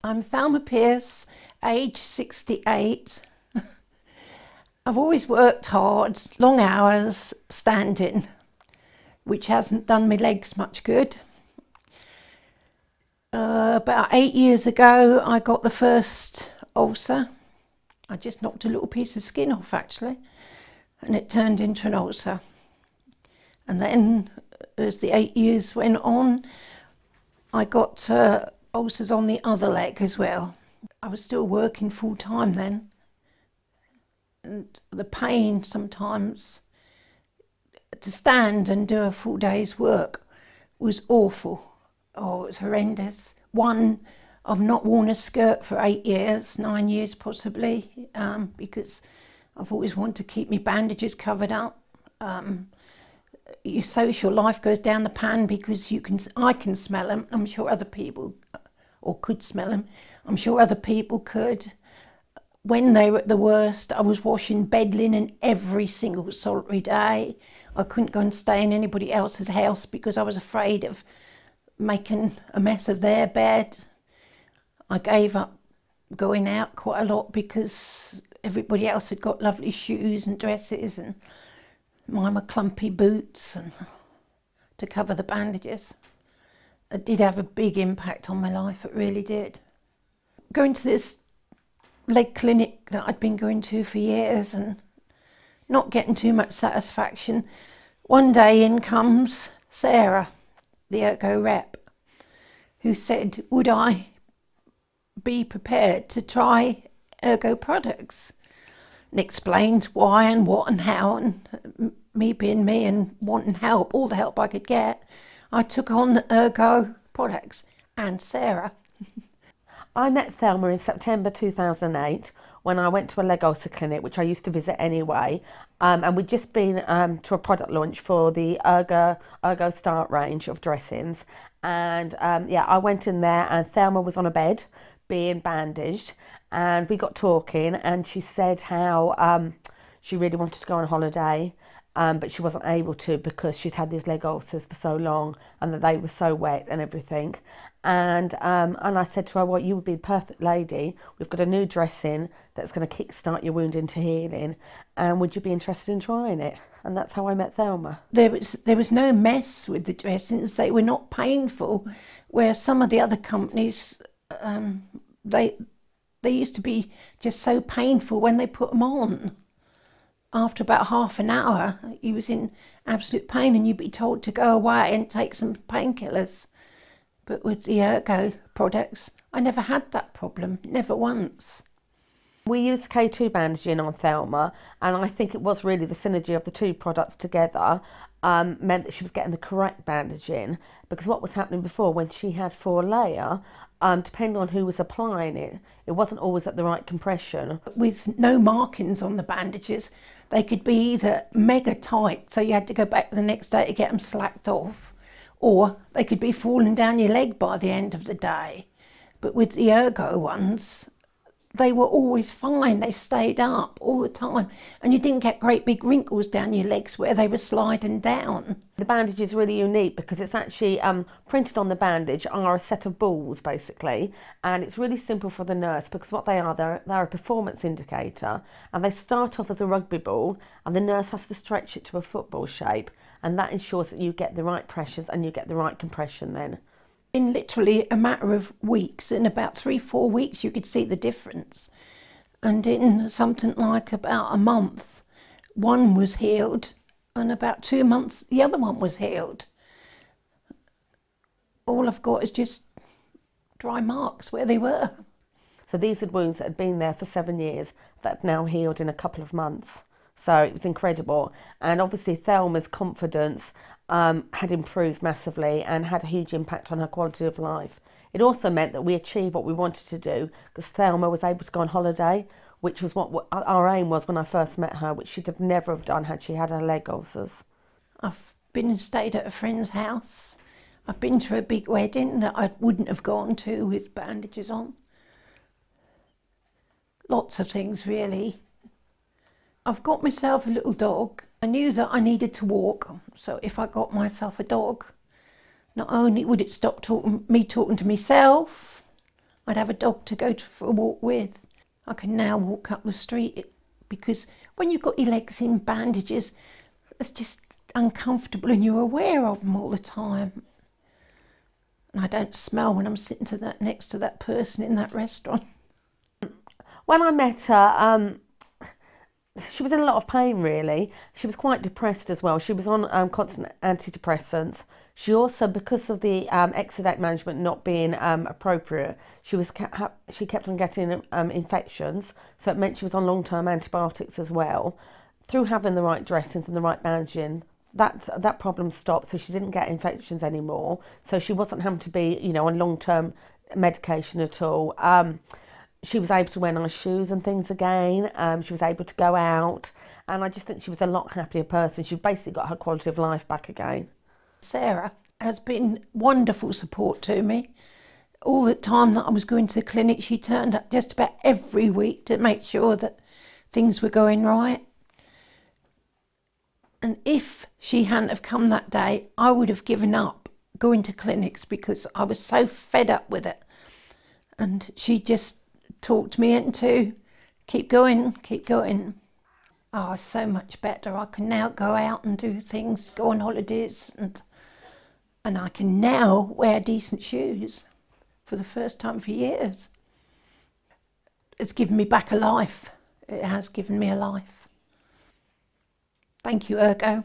I'm Thelma Pierce, age 68. I've always worked hard, long hours, standing, which hasn't done my legs much good. About 8 years ago, I got the first ulcer. I just knocked a little piece of skin off, actually, and it turned into an ulcer. And then, as the 8 years went on, I got ulcers on the other leg as well. I was still working full time then, and the pain sometimes to stand and do a full day's work was awful. Oh, it was horrendous. One, I've not worn a skirt for 8 years, 9 years possibly, because I've always wanted to keep my bandages covered up. Your social life goes down the pan because I can smell them. I'm sure other people, or could smell them. I'm sure other people could. When they were at the worst, I was washing bed linen every single solitary day. I couldn't go and stay in anybody else's house because I was afraid of making a mess of their bed. I gave up going out quite a lot because everybody else had got lovely shoes and dresses, and mine were clumpy boots and to cover the bandages. It did have a big impact on my life, it really did. Going to this leg clinic that I'd been going to for years and not getting too much satisfaction. One day in comes Sarah, the Ergo rep, who said, would I be prepared to try Ergo products, and explained why and what and how, and me being me and wanting help, all the help I could get, I took on the Ergo products and Sarah. I met Thelma in September 2008 when I went to a leg ulcer clinic, which I used to visit anyway, and we'd just been to a product launch for the Ergo Start range of dressings, and yeah, I went in there and Thelma was on a bed being bandaged, and we got talking, and she said how she really wanted to go on holiday, but she wasn't able to because she'd had these leg ulcers for so long and that they were so wet and everything. And I said to her, well, you would be the perfect lady. We've got a new dressing that's going to kickstart your wound into healing. And would you be interested in trying it? And that's how I met Thelma. There was no mess with the dressings. They were not painful, where some of the other companies, they used to be just so painful when they put them on. After about half an hour, you was in absolute pain and you'd be told to go away and take some painkillers. But with the Ergo products, I never had that problem, never once. We used K2 bandaging on Thelma, and I think it was really the synergy of the two products together meant that she was getting the correct bandaging, because what was happening before when she had 4-layer, depending on who was applying it, it wasn't always at the right compression. With no markings on the bandages, they could be either mega tight, so you had to go back the next day to get them slacked off, or they could be falling down your leg by the end of the day. But with the Ergo ones, they were always fine. They stayed up all the time, and you didn't get great big wrinkles down your legs where they were sliding down. The bandage is really unique because it's actually printed on the bandage are a set of balls basically, and it's really simple for the nurse because what they are, they're a performance indicator, and they start off as a rugby ball and the nurse has to stretch it to a football shape, and that ensures that you get the right pressures and you get the right compression then. In literally a matter of weeks, in about 3-4 weeks, you could see the difference. And in something like about a month, one was healed, and about 2 months, the other one was healed. All I've got is just dry marks where they were. So these are wounds that had been there for 7 years that have now healed in a couple of months. So it was incredible. And obviously Thelma's confidence had improved massively and had a huge impact on her quality of life. It also meant that we achieved what we wanted to do because Thelma was able to go on holiday, which was what our aim was when I first met her, which she'd have never have done had she had her leg ulcers. I've been and stayed at a friend's house. I've been to a big wedding that I wouldn't have gone to with bandages on. Lots of things, really. I've got myself a little dog. I knew that I needed to walk, so if I got myself a dog, not only would it stop me talking to myself, I'd have a dog to go for a walk with. I can now walk up the street because when you've got your legs in bandages, it's just uncomfortable and you're aware of them all the time. And I don't smell when I'm sitting next to that person in that restaurant. When I met her, she was in a lot of pain, really. She was quite depressed as well. She was on constant antidepressants. She also, because of the exudate management not being appropriate, she kept on getting infections. So it meant she was on long-term antibiotics as well. Through having the right dressings and the right bandaging, that problem stopped. So she didn't get infections anymore. So she wasn't having to be, on long-term medication at all. She was able to wear nice shoes and things again. She was able to go out, and I just think she was a lot happier person. She basically got her quality of life back again. Sarah has been wonderful support to me. All the time that I was going to the clinic, she turned up just about every week to make sure that things were going right. And if she hadn't have come that day, I would have given up going to clinics because I was so fed up with it. And she just talked me into keep going. Oh, so much better. I can now go out and do things, go on holidays, and I can now wear decent shoes for the first time for years. It's given me back a life. It has given me a life. Thank you, Ergo.